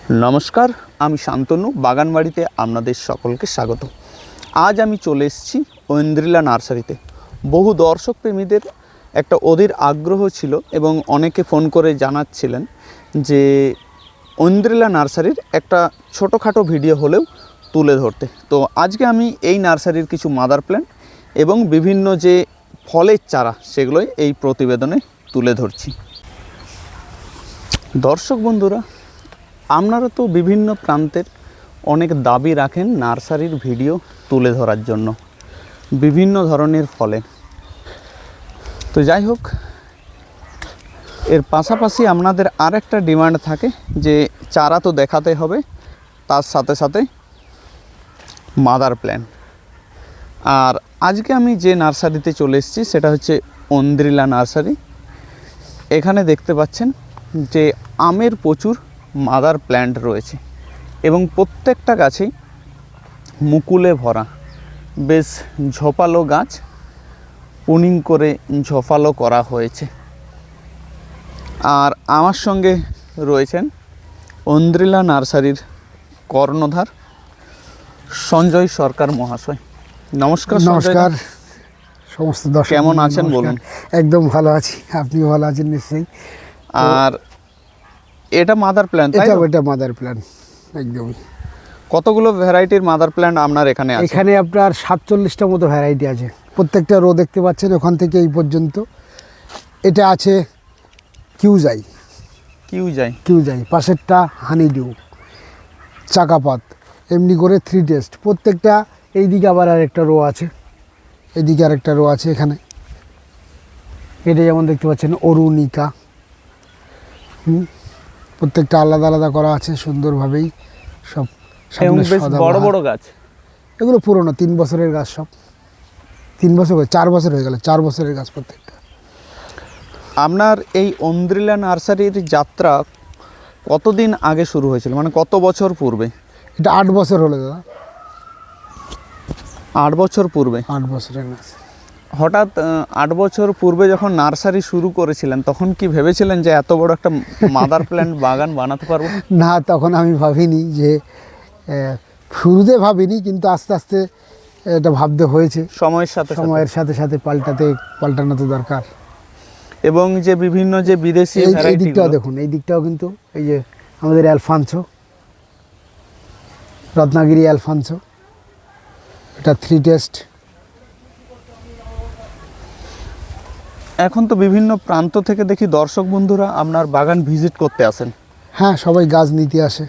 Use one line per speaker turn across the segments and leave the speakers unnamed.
নমস্কার, আমি শান্তনু বাগানবাড়িতে আপনাদের সকলকে স্বাগত। আজ আমি চলে এসেছি ঐন্দ্রিলা নার্সারিতে। বহু দর্শক প্রেমীদের একটা অধীর আগ্রহ ছিল এবং অনেকে ফোন করে জানাচ্ছিলেন যে ঐন্দ্রিলা নার্সারির একটা ছোটোখাটো ভিডিও হলেও তুলে ধরতে। তো আজকে আমি এই নার্সারির কিছু মাদার প্ল্যান্ট এবং বিভিন্ন যে ফলের চারা সেগুলোই এই প্রতিবেদনে তুলে ধরছি। দর্শক বন্ধুরা, আপনারা তো বিভিন্ন প্রান্তের অনেক দাবি রাখেন নার্সারির ভিডিও তুলে ধরার জন্য বিভিন্ন ধরনের ফলে। তো যাই হোক, এর পাশাপাশি আপনাদের আর একটা ডিমান্ড থাকে যে চারা তো দেখাতে হবে, তার সাথে সাথে মাদার প্ল্যান্ট। আর আজকে আমি যে নার্সারিতে চলে এসেছি সেটা হচ্ছে ঐন্দ্রিলা নার্সারি। এখানে দেখতে পাচ্ছেন যে আমের প্রচুর মাদার প্ল্যান্ট রয়েছে এবং প্রত্যেকটা গাছেই মুকুলে ভরা, বেশ ঝোপালো গাছ, পুনিং করে ঝোপালো করা হয়েছে। আর আমার সঙ্গে রয়েছেন ঐন্দ্রিলা নার্সারির কর্ণধার সঞ্জয় সরকার মহাশয়। নমস্কার।
নমস্কার সমস্ত দর্শক,
কেমন আছেন বলুন?
একদম ভালো আছি, আপনিও ভালো আছেন নিশ্চয়ই।
আর এটা মাদার প্ল্যান্ট,
এটা মাদার প্ল্যান্ট একদমই।
কতগুলো ভ্যারাইটির মাদার প্ল্যান্ট আপনার এখানে আছে?
এখানে আপনার 47টা মতো ভ্যারাইটি আছে। প্রত্যেকটা রো দেখতে পাচ্ছেন ওখান থেকে এই পর্যন্ত। এটা আছে কিউজাই, পাশেরটা হানিডিউ, চাকাপাত, এমনি করে 3 টেস্ট। প্রত্যেকটা এইদিকে আবার আরেকটা রো আছে, এইদিকে আরেকটা রো আছে। এখানে এটা যেমন দেখতে পাচ্ছেন অরুণিকা। প্রত্যেকটা আলাদা আলাদা করা আছে সুন্দরভাবেই সব।
বেশ বড় বড় গাছ,
এগুলো পুরনো 3 বছরের গাছ, সব 3 বছর 4 বছর হয়ে গেল, 4 বছরের গাছ প্রত্যেকটা।
আপনার এই ঐন্দ্রিলা নার্সারির যাত্রা কতদিন আগে শুরু হয়েছিল, মানে কত বছর পূর্বে?
এটা 8 বছর হলো দাদা।
8 বছর পূর্বে?
8 বছরের গাছ।
হঠাৎ 8 বছর পূর্বে যখন নার্সারি শুরু করেছিলেন তখন কি ভেবেছিলেন যে এত বড় একটা মাদার প্ল্যান্ট বাগান বানাতে পারবো?
না, তখন আমি ভাবিনি, যে শুরুতে ভাবিনি, কিন্তু আস্তে আস্তে এটা ভাবতে হয়েছে।
সময়ের সাথে
সাথে পাল্টানো তো দরকার।
এবং যে বিভিন্ন যে বিদেশি
এই দিকটাও দেখুন, এই দিকটাও কিন্তু এই যে আমাদের অ্যালফানসো, রত্নাগিরি অ্যালফানসো, এটা 3 টেস্ট।
এখন তো বিভিন্ন প্রান্ত থেকে দেখি দর্শক বন্ধুরা আপনার বাগান ভিজিট করতে আসেন।
হ্যাঁ, সবাই গাছ নিতে আসে।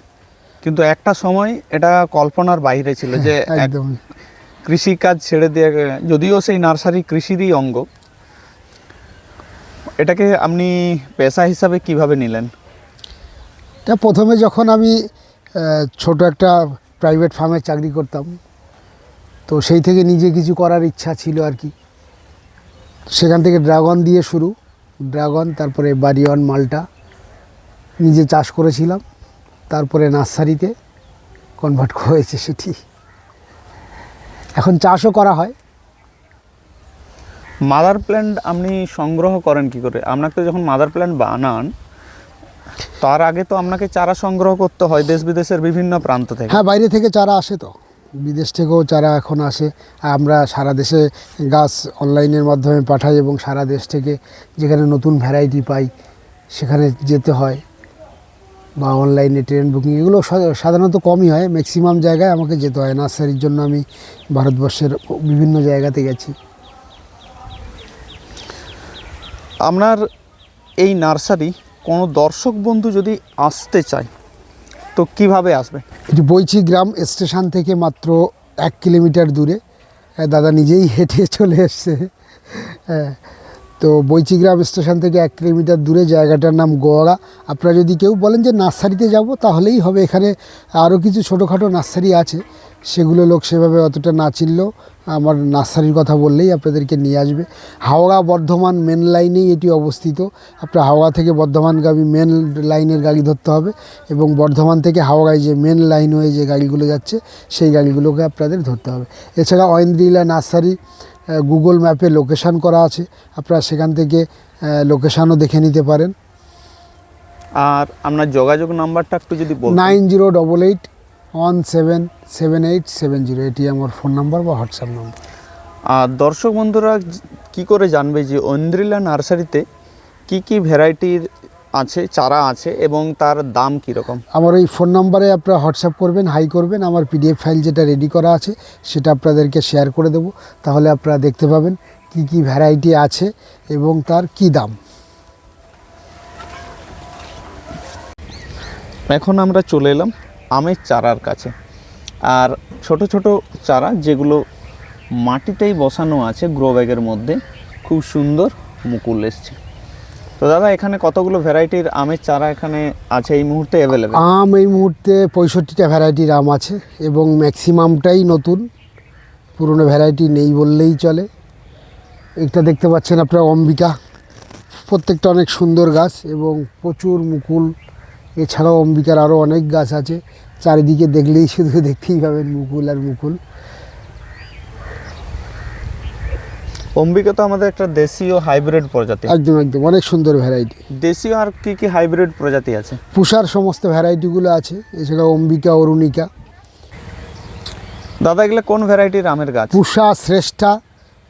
কিন্তু একটা সময় এটা কল্পনার বাইরে ছিল যে
একদম
কৃষিকাজ ছেড়ে দিয়ে, যদিও সেই নার্সারি কৃষিরই অঙ্গ, এটাকে আপনি পেশা হিসাবে কিভাবে নিলেন?
এটা প্রথমে যখন আমি ছোট একটা প্রাইভেট ফার্মে চাকরি করতাম, তো সেই থেকে নিজে কিছু করার ইচ্ছা ছিল আর কি। সেখান থেকে ড্রাগন দিয়ে শুরু, ড্রাগন, তারপরে বাড়িওয়ান মালটা নিজে চাষ করেছিলাম, তারপরে নার্সারিতে কনভার্ট হয়েছে সেটি। এখন চাষও করা হয়।
মাদার প্ল্যান্ট আপনি সংগ্রহ করেন কি করে? আপনাকে তো যখন মাদার প্ল্যান্ট বানান তার আগে তো আপনাকে চারা সংগ্রহ করতে হয় দেশ বিদেশের বিভিন্ন প্রান্ত থেকে।
হ্যাঁ, বাইরে থেকে চারা আসে, তো বিদেশ থেকেও চারা এখন আসে। আমরা সারা দেশে গাছ অনলাইনের মাধ্যমে পাঠাই এবং সারা দেশ থেকে যেখানে নতুন ভ্যারাইটি পাই সেখানে যেতে হয়, বা অনলাইনে ট্রেন বুকিং, এগুলো সাধারণত কমই হয়। ম্যাক্সিমাম জায়গায় আমাকে যেতে হয়। নার্সারির জন্য আমি ভারতবর্ষের বিভিন্ন জায়গাতে গেছি।
আপনার এই নার্সারি কোনো দর্শক বন্ধু যদি আসতে চায় তো কিভাবে আসবে?
এটি বৈচি গ্রাম স্টেশন থেকে মাত্র 1 কিলোমিটার দূরে। দাদা নিজেই হেঁটে চলে এসছে। তো বৈচিগ্রাম স্টেশন থেকে 1 কিলোমিটার দূরে, জায়গাটার নাম গোয়ারা। আপনারা যদি কেউ বলেন যে নার্সারিতে যাব তাহলেই হবে। এখানে আরও কিছু ছোটোখাটো নার্সারি আছে, সেগুলো লোক সেভাবে অতটা না চিনলেও আমার নার্সারির কথা বললেই আপনাদেরকে নিয়ে আসবে। হাওড়া বর্ধমান মেন লাইনেই এটি অবস্থিত। আপনার হাওড়া থেকে বর্ধমানগামী মেন লাইনের গাড়ি ধরতে হবে এবং বর্ধমান থেকে হাওড়ায় যে মেন লাইন হয়ে যে গাড়িগুলো যাচ্ছে সেই গাড়িগুলোকে আপনাদের ধরতে হবে। এছাড়া ঐন্দ্রিলা নার্সারি গুগল ম্যাপে লোকেশান করা আছে, আপনারা সেখান থেকে লোকেশানও দেখে নিতে পারেন।
আর আপনার যোগাযোগ নাম্বারটা একটু যদি বলতেন।
9088177870, এটি আমার ফোন নাম্বার বা হোয়াটসঅ্যাপ নাম্বার।
আর দর্শক বন্ধুরা কি করে জানবে যে ঐন্দ্রিলা নার্সারিতে কি কি ভ্যারাইটির আছে, চারা আছে এবং তার দাম কীরকম?
আমার এই ফোন নাম্বারে আপনারা হোয়াটসঅ্যাপ করবেন, হাই করবেন, আমার পিডিএফ ফাইল যেটা রেডি করা আছে সেটা আপনাদেরকে শেয়ার করে দেব। তাহলে আপনারা দেখতে পাবেন কি কি ভ্যারাইটি আছে এবং তার কি দাম।
এখন আমরা চলে এলাম আমের চারার কাছে। আর ছোট ছোট চারা যেগুলো মাটিতেই বসানো আছে গ্রো ব্যাগের মধ্যে, খুব সুন্দর মুকুল এসছে। তো দাদা এখানে কতগুলো ভ্যারাইটির আমের চারা এখানে আছে এই মুহূর্তে অ্যাভেলেবেল?
আম এই মুহূর্তে 65টা ভ্যারাইটির আম আছে এবং ম্যাক্সিমামটাই নতুন, পুরনো ভ্যারাইটি নেই বললেই চলে। একটা দেখতে পাচ্ছেন আপনারা অম্বিকা, প্রত্যেকটা অনেক সুন্দর গাছ এবং প্রচুর মুকুল। এছাড়াও অম্বিকার আরও অনেক গাছ আছে, চারিদিকে দেখলেই শুধু দেখতেই পাবেন মুকুল আর মুকুল।
অম্বিকা তো আমাদের একটা দেশীয় হাইব্রিড প্রজাতি।
একদম একদম অনেক সুন্দর ভ্যারাইটি।
দেশীয় আর কি কি হাইব্রিড প্রজাতি আছে?
পুষার সমস্ত ভ্যারাইটিগুলো আছে, এছাড়া অম্বিকা, অরুণিকা।
দাদা এগুলো কোন ভ্যারাইটির আমের গাছ?
পুষা শ্রেষ্ঠা,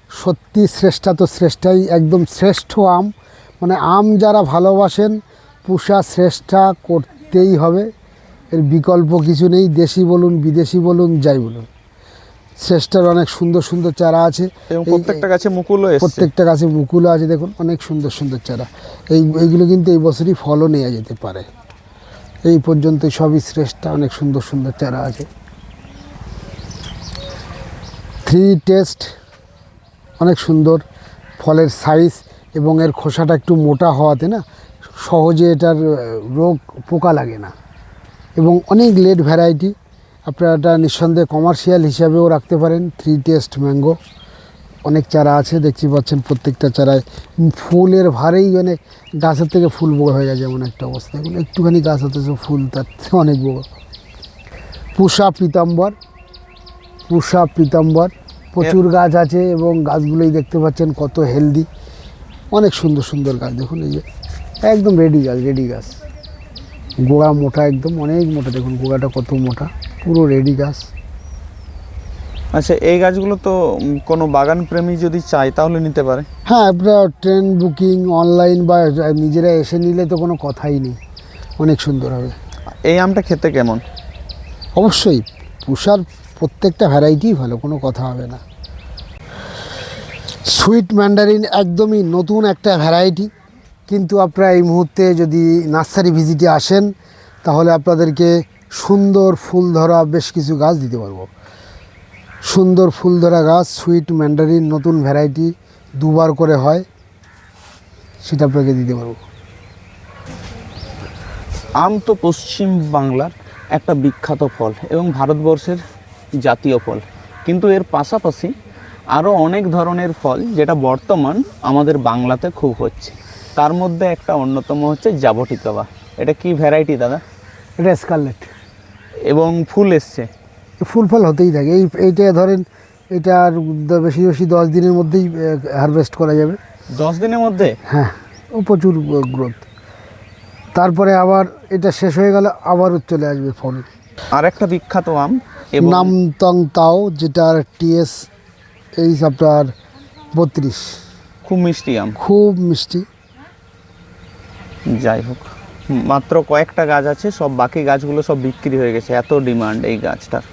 সত্যি শ্রেষ্ঠা তো শ্রেষ্ঠাই, একদম শ্রেষ্ঠ আম। মানে আম যারা ভালোবাসেন পুষা শ্রেষ্ঠা করতেই হবে, এর বিকল্প কিছু নেই। দেশি বলুন, বিদেশি বলুন, যাই বলুন, শ্রেষ্ঠার অনেক সুন্দর সুন্দর চারা আছে
এবং প্রত্যেকটা গাছে মুকুলও এসছে।
প্রত্যেকটা গাছে মুকুলও আছে, দেখুন অনেক সুন্দর সুন্দর চারা। এইগুলো কিন্তু এই বছরই ফলও নেওয়া যেতে পারে। এই পর্যন্ত সবই শ্রেষ্ঠা, অনেক সুন্দর সুন্দর চারা আছে। 3 টেস্ট অনেক সুন্দর, ফলের সাইজ এবং এর খোসাটা একটু মোটা হওয়াতে না সহজে এটার রোগ পোকা লাগে না এবং অনেক লেট ভ্যারাইটি। আপনারা এটা নিঃসন্দেহে কমার্শিয়াল হিসাবেও রাখতে পারেন। 3 টেস্ট ম্যাঙ্গো অনেক চারা আছে, দেখতে পাচ্ছেন প্রত্যেকটা চারায় ফুলের ভারেই মানে গাছের থেকে ফুল বড় হয়ে যায়, যেমন একটা অবস্থা। এখন একটুখানি গাছ হতেছে ফুল তার থেকে অনেক বড়। পুষা পীতাম্বর, পুষা পীতাম্বর প্রচুর গাছ আছে এবং গাছগুলোই দেখতে পাচ্ছেন কত হেলদি, অনেক সুন্দর সুন্দর গাছ। দেখুন এই যে একদম রেডি গাছ, রেডি গাছ, গোড়া মোটা, একদম অনেক মোটা। দেখুন গোড়াটা কত মোটা, পুরো রেডি গাছ।
আচ্ছা এই গাছগুলো তো কোনো বাগান প্রেমী যদি চায় তাহলে নিতে পারে?
হ্যাঁ, আপনারা ট্রেন বুকিং অনলাইন বা নিজেরা এসে নিলে তো কোনো কথাই নেই, অনেক সুন্দর হবে।
এই আমটা খেতে কেমন?
অবশ্যই পুষার প্রত্যেকটা ভ্যারাইটিই ভালো, কোনো কথা হবে না। সুইট ম্যান্ডারিন একদমই নতুন একটা ভ্যারাইটি, কিন্তু আপনারা এই মুহূর্তে যদি নার্সারি ভিজিটে আসেন তাহলে আপনাদেরকে সুন্দর ফুল ধরা বেশ কিছু গাছ দিতে পারবো। সুন্দর ফুল ধরা গাছ, সুইট ম্যান্ডারিন, নতুন ভ্যারাইটি, 2বার করে হয়, সেটা আপনাকে দিতে পারবো।
আম তো পশ্চিম বাংলার একটা বিখ্যাত ফল এবং ভারতবর্ষের জাতীয় ফল, কিন্তু এর পাশাপাশি আরও অনেক ধরনের ফল যেটা বর্তমান আমাদের বাংলাতে খুব হচ্ছে। তার মধ্যে একটা অন্যতম হচ্ছে জাবটিকাবা। এটা কি ভ্যারাইটি দাদা?
এটা স্কারলেট
এবং ফুল এসছে?
ফুল ফল হতেই থাকে। এইটা ধরেন এটা আর বেশি বেশি 10 দিনের মধ্যেই হারভেস্ট করা যাবে।
10 দিনের মধ্যে?
হ্যাঁ, ও প্রচুর গ্রোথ। তারপরে আবার এটা শেষ হয়ে গেলে আবার চলে আসবে ফল।
আর একটা বিখ্যাত আম
নামতং তাও, যেটার টিএস এই আপনার 32,
খুব মিষ্টি আম,
খুব মিষ্টি।
যাই হোক, মাত্র কয়েকটা গাছ আছে, সব বাকি গাছগুলো সব বিক্রি হয়ে গেছে, এত ডিমান্ড এই গাছটার।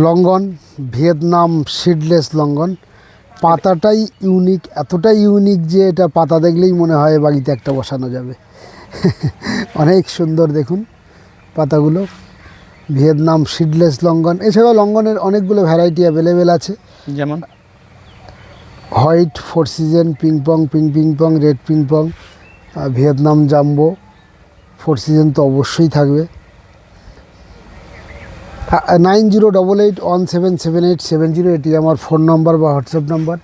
লঙ্গন, ভিয়েতনাম সিডলেস লঙ্গন, পাতাটাই ইউনিক, এতটাই ইউনিক যে এটা পাতা দেখলেই মনে হয় বাড়িতে একটা বসানো যাবে। অনেক সুন্দর দেখুন পাতাগুলো। Vietnam seedless longan. এছাড়াও লঙ্গনের অনেকগুলো ভ্যারাইটি অ্যাভেলেবেল আছে,
যেমন
white, 4 season, Pingpong, Pingpong, red Pingpong, Vietnam jumbo. 4 season তো অবশ্যই থাকবে। 9088177870, এটি আমার ফোন নাম্বার বা হোয়াটসঅ্যাপ নাম্বার।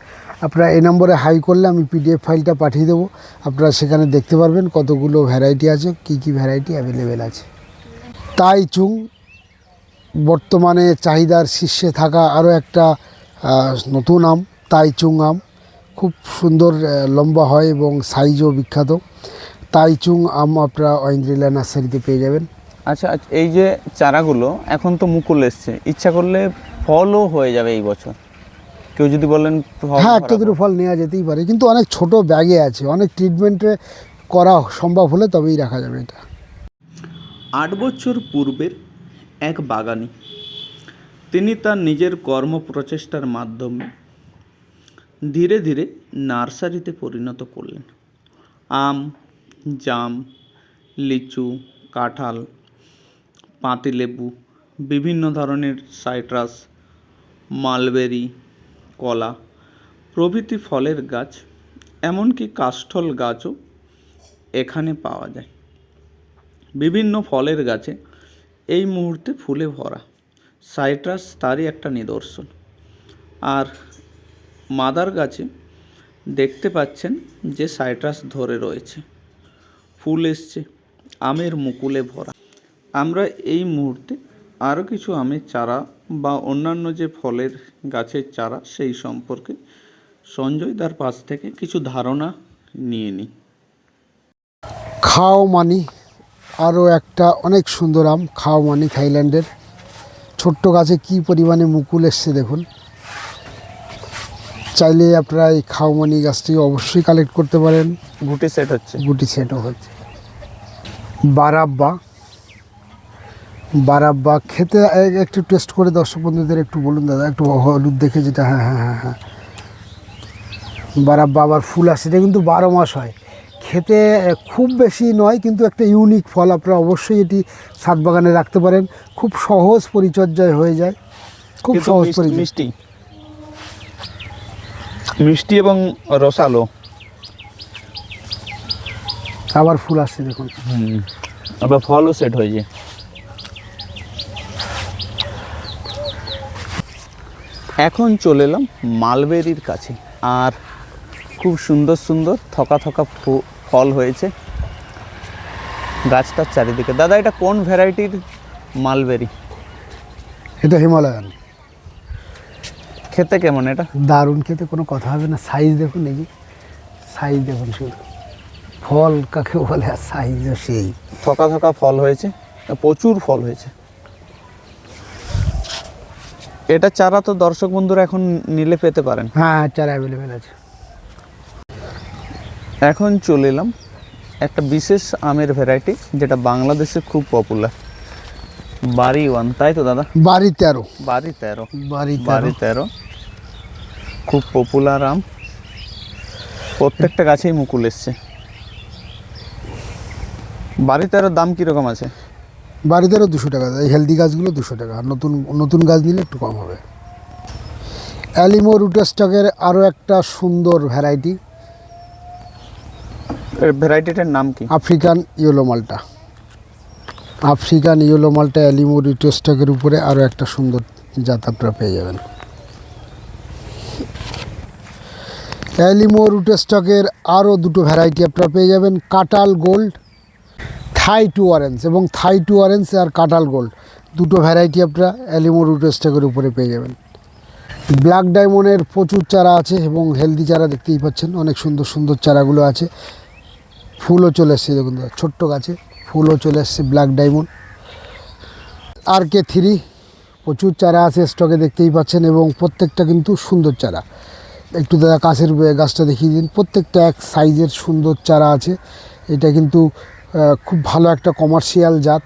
আপনারা এই নম্বরে হাই করলে আমি পিডিএফ ফাইলটা পাঠিয়ে দেবো, আপনারা সেখানে দেখতে পারবেন কতগুলো ভ্যারাইটি আছে, কি কি ভ্যারাইটি অ্যাভেলেবেল আছে। তাই চুং বর্তমানে চাহিদার শীর্ষে থাকা আরও একটা নতুন আম, তাই চুং আম। খুব সুন্দর লম্বা হয় এবং সাইজও বিখ্যাত। তাইচুং আম আপনারা ঐন্দ্রিলা নার্সারিতে পেয়ে যাবেন।
আচ্ছা আচ্ছা, এই যে চারাগুলো এখন তো মুকুল এসছে, ইচ্ছা করলে ফলও হয়ে যাবে এই বছর, কেউ যদি বলেন ফল
হ্যাঁ, একটা
ধরাবো।
দুটো ফল নেওয়া যেতেই পারে, কিন্তু অনেক ছোট ব্যাগে আছে, অনেক ট্রিটমেন্টে করা সম্ভব হলে তবেই রাখা যাবে এটা।
8 বছর পূর্বের এক বাগানি, তিনি তার নিজের কর্ম প্রচেষ্টার মাধ্যমে ধীরে ধীরে নার্সারিতে পরিণত করলেন। আম, জাম, লিচু, কাঁঠাল, পাতিলেবু, বিভিন্ন ধরনের সাইট্রাস, মালবেরি, কলা প্রভৃতি ফলের গাছ, এমনকি কাষ্ঠল গাছও এখানে পাওয়া যায়। বিভিন্ন ফলের গাছে এই মুহূর্তে ফুলে ভরা, সাইট্রাস তারই একটা নিদর্শন। আর মাদার গাছে দেখতে পাচ্ছেন যে সাইট্রাস ধরে রয়েছে, ফুল এসছে, আমের মুকুলে ভরা। আমরা এই মুহূর্তে আরও কিছু আমের চারা বা অন্যান্য যে ফলের গাছের চারা সেই সম্পর্কে সঞ্জয়দার পাশ থেকে কিছু ধারণা নিয়ে নিই।
খাও মানি আরও একটা অনেক সুন্দর আম, খাও মানি থাইল্যান্ডের। ছোট্ট গাছে কি পরিমাণে মুকুল এসছে দেখুন। চাইলে আপনারা এই খাও মানি গাছটি অবশ্যই কালেক্ট করতে পারেন।
গুটি সেট হচ্ছে।
গুটি সেটও হচ্ছে। বারাব্বা, বারাব্বা খেতে একটু টেস্ট করে দর্শক বন্ধুদের একটু বলুন দাদা, একটু হলুদ দেখে যেটা। হ্যাঁ হ্যাঁ হ্যাঁ হ্যাঁ, বারাব্বা আবার ফুল আসে, এটা কিন্তু 12 মাস হয়। খেতে খুব বেশি নয়, কিন্তু একটা ইউনিক ফল। আপনারা অবশ্যই এটি ছাদ বাগানে রাখতে পারেন, খুব সহজ পরিচর্যায় হয়ে যায়, খুব
কিন্তু
সহজ পরিচর্যা।
মিষ্টি মিষ্টি এবং রসালো।
আবার ফুল আসছে দেখুন।
আবার ফলও সেট হয়েছে। এখন চলে এলাম মালবেরির কাছে, আর খুব সুন্দর সুন্দর থকা থকা ফল হয়েছে গাছটার চারিদিকে। দাদা, এটা কোন ভ্যারাইটির মালবেরি?
এটা হিমালয়ান।
খেতে কেমন এটা?
দারুণ খেতে, কোনো কথা হবে না। সাইজ দেখুন, এই যে সাইজ দেখুন, শুধু ফল কাকে বলে আর সাইজও সেই।
থকা থকা ফল হয়েছে, প্রচুর ফল হয়েছে। এটা চারা তো দর্শক বন্ধুরা এখন নিলে পেতে পারেন।
হ্যাঁ, চারা অ্যাভেলেবেল আছে।
এখন চলে এলাম একটা বিশেষ আমের ভ্যারাইটি, যেটা বাংলাদেশে খুব পপুলার, বাড়ি ওয়ান, তাই তো দাদা?
বাড়ি 13।
বাড়ি 13।
বাড়ি
বাড়ি 13 খুব পপুলার আম, প্রত্যেকটা গাছেই মুকুল এসছে। বাড়ি 13 দাম কীরকম আছে?
বাড়ি 13 200 টাকা। এই হেলদি গাছগুলো 200 টাকা, আর নতুন নতুন গাছ নিলে একটু কম হবে। অ্যালিমো রুটাস্টকের আরও একটা সুন্দর ভ্যারাইটি,
ভ্যারাইটিটার নাম কি?
আফ্রিকান ইয়েলো মাল্টা। আফ্রিকান ইয়েলো মাল্টা অ্যালিমো রুটাস্টকের উপরে আরও একটা সুন্দর জাত আপনারা পেয়ে যাবেন। অ্যালিমো রুটাস্টকের আরও দুটো ভ্যারাইটি আপনারা পেয়ে যাবেন, কাটাল গোল্ড, থাই টু অরেঞ্জ, এবং থাই টু অরেঞ্জ আর কাটাল গোল্ড, দুটো ভ্যারাইটি আপনারা অ্যালিমো রুটাস্টকের উপরে পেয়ে যাবেন। ব্ল্যাক ডায়মন্ডের প্রচুর চারা আছে, এবং হেলদি চারা দেখতেই পাচ্ছেন, অনেক সুন্দর সুন্দর চারাগুলো আছে। ফুলও চলে এসছে দেখুন, ছোট্ট গাছে ফুলও চলে এসছে ব্ল্যাক ডায়মন্ড। RK3 প্রচুর চারা আছে স্টকে, দেখতেই পাচ্ছেন, এবং প্রত্যেকটা কিন্তু সুন্দর চারা। একটু দাদা কাছের গাছটা দেখিয়ে দিন, প্রত্যেকটা এক সাইজের সুন্দর চারা আছে। এটা কিন্তু খুব ভালো একটা কমার্শিয়াল জাত,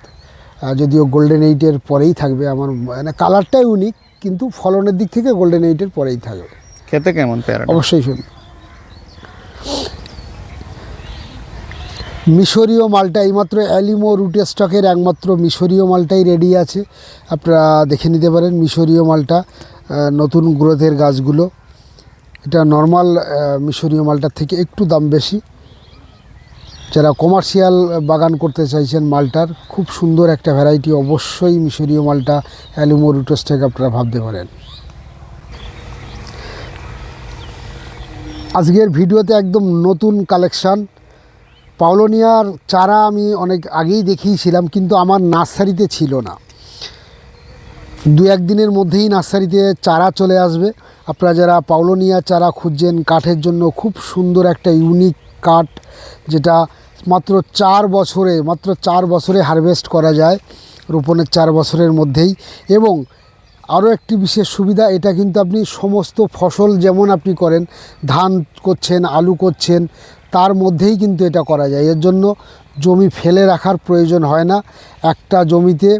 যদিও গোল্ডেন 8-এর পরেই থাকবে। আমার মানে কালারটাই ইউনিক, কিন্তু ফলনের দিক থেকে গোল্ডেন 8-এর পরেই থাকবে।
খেতে কেমন পেয়ারা?
অবশ্যই শুনুন। মিশরীয় মালটা, এইমাত্র অ্যালিমো রুটাস্টকের একমাত্র মিশরীয় মালটাই রেডি আছে, আপনারা দেখে নিতে পারেন। মিশরীয় মালটা নতুন গ্রোথের গাছগুলো, এটা নর্মাল মিশরীয় মালটার থেকে একটু দাম বেশি। যারা কমার্শিয়াল বাগান করতে চাইছেন মালটার, খুব সুন্দর একটা ভ্যারাইটি, অবশ্যই মিশরীয় মালটা অ্যালিমো রুটাস্টক আপনারা ভাবতে পারেন। আজকের ভিডিওতে একদম নতুন কালেকশান, পাওলোনিয়ার চারা আমি অনেক আগেই দেখিয়েছিলাম, কিন্তু আমার নার্সারিতে ছিল না। 2-1 দিনের মধ্যেই নার্সারিতে চারা চলে আসবে। আপনারা যারা পাওলোনিয়া চারা খুঁজছেন কাঠের জন্য, খুব সুন্দর একটা ইউনিক কাঠ, যেটা মাত্র 4 বছরে হারভেস্ট করা যায়, রোপণের 4 বছরের মধ্যেই। এবং আরও একটি বিশেষ সুবিধা, এটা কিন্তু আপনি সমস্ত ফসল যেমন আপনি করেন, ধান করছেন, আলু করছেন, তার মধ্যেই কিন্তু এটা করা যায়। এর জন্য জমি ফেলে রাখার প্রয়োজন হয় না। একটা জমিতে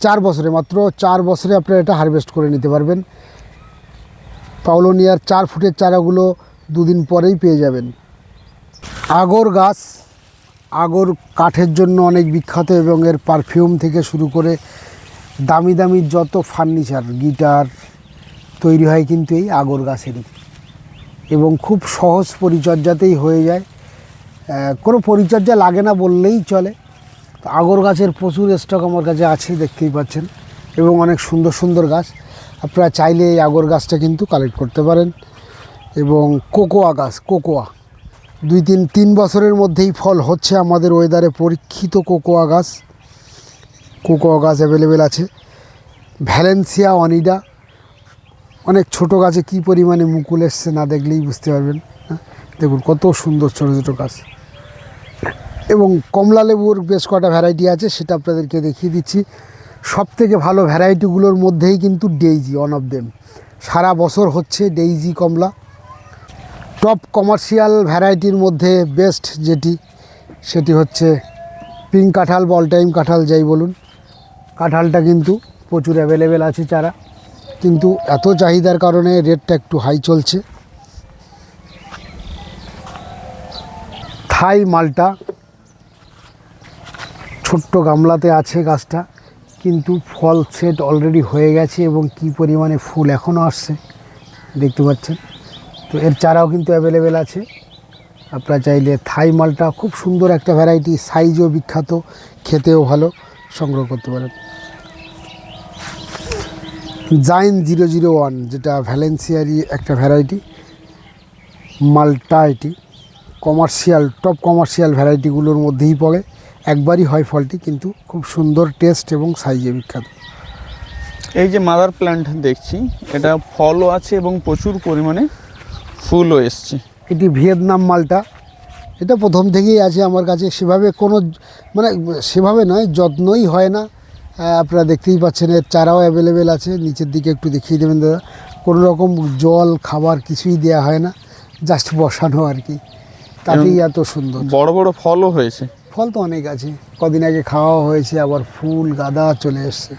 4 বছরে, মাত্র 4 বছরে আপনারা এটা হারভেস্ট করে নিতে পারবেন। পাওলোনিয়ার 4 ফুটের চারাগুলো 2 দিন পরেই পেয়ে যাবেন। আগর গাছ, আগর কাঠের জন্য অনেক বিখ্যাত এবং এর পারফিউম থেকে শুরু করে দামি দামি যত ফার্নিচার, গিটার তৈরি হয় কিন্তু এই আগর গাছেরই, এবং খুব সহজ পরিচর্যাতেই হয়ে যায়। কোনো পরিচর্যা লাগে না বললেই চলে। তো আগর গাছের প্রচুর স্টক আমার কাছে আছে, দেখতেই পাচ্ছেন, এবং অনেক সুন্দর সুন্দর গাছ। আপনারা চাইলে এই আগর গাছটা কিন্তু কালেক্ট করতে পারেন। এবং কোকোয়া গাছ, কোকোয়া 2-3 বছরের মধ্যেই ফল হচ্ছে আমাদের ওয়েদারে পরীক্ষিত কোকোয়া গাছ অ্যাভেলেবেল আছে। ভ্যালেন্সিয়া অনিডা, অনেক ছোট গাছে কি পরিমাণে মুকুল এসছে না দেখলেই বুঝতে পারবেন। দেখুন কত সুন্দর ছোটো ছোটো গাছ। এবং কমলা লেবুর বেশ কটা ভ্যারাইটি আছে, সেটা আপনাদেরকে দেখিয়ে দিচ্ছি। সবথেকে ভালো ভ্যারাইটিগুলোর মধ্যেই কিন্তু ডেইজি ওয়ান অফ দেম। সারা বছর হচ্ছে ডেইজি কমলা। টপ কমার্শিয়াল ভ্যারাইটির মধ্যে বেস্ট সেটি হচ্ছে পিঙ্ক কাঁঠাল বা অল টাইম কাঁঠাল যাই বলুন। কাঁঠালটা কিন্তু প্রচুর অ্যাভেলেবেল আছে চারা, কিন্তু এত চাহিদার কারণে রেটটা একটু হাই চলছে। থাই মালটা ছোট্ট গামলাতে আছে গাছটা, কিন্তু ফল সেট অলরেডি হয়ে গেছে এবং কি পরিমাণে ফুল এখনও আসছে দেখতে পাচ্ছেন। তো এর চারাও কিন্তু অ্যাভেলেবেল আছে। আপনারা চাইলে থাই মালটা খুব সুন্দর একটা ভ্যারাইটি, সাইজও বিখ্যাত, খেতেও ভালো, সংগ্রহ করতে পারেন। জাইন 001, যেটা ভ্যালেন্সিয়ারই একটা ভ্যারাইটি মালটা, এটি টপ কমার্শিয়াল ভ্যারাইটিগুলোর মধ্যেই পড়ে। একবারই হয় ফলটি, কিন্তু খুব সুন্দর টেস্ট এবং সাইজে বিখ্যাত।
এই যে মাদার প্ল্যান্ট দেখছি, এটা ফলও আছে এবং প্রচুর পরিমাণে ফুলও এসছে।
এটি ভিয়েতনাম মালটা, এটা প্রথম থেকেই আছে আমার কাছে। সেভাবে নয়, যত্নই হয় না। আপনারা দেখতেই পাচ্ছেন, এর চারাও অ্যাভেলেবেল আছে। নিচের দিকে একটু দেখিয়ে দেবেন দাদা। কোনো রকম জল খাবার কিছুই দেয়া হয় না, জাস্ট বসানো আর কি, তাতেই এত সুন্দর।
বড় বড় ফলও হয়েছে।
ফল তো অনেক আছে, কদিন আগে খাওয়া হয়েছে, আবার ফুল গাদা চলে এসছে।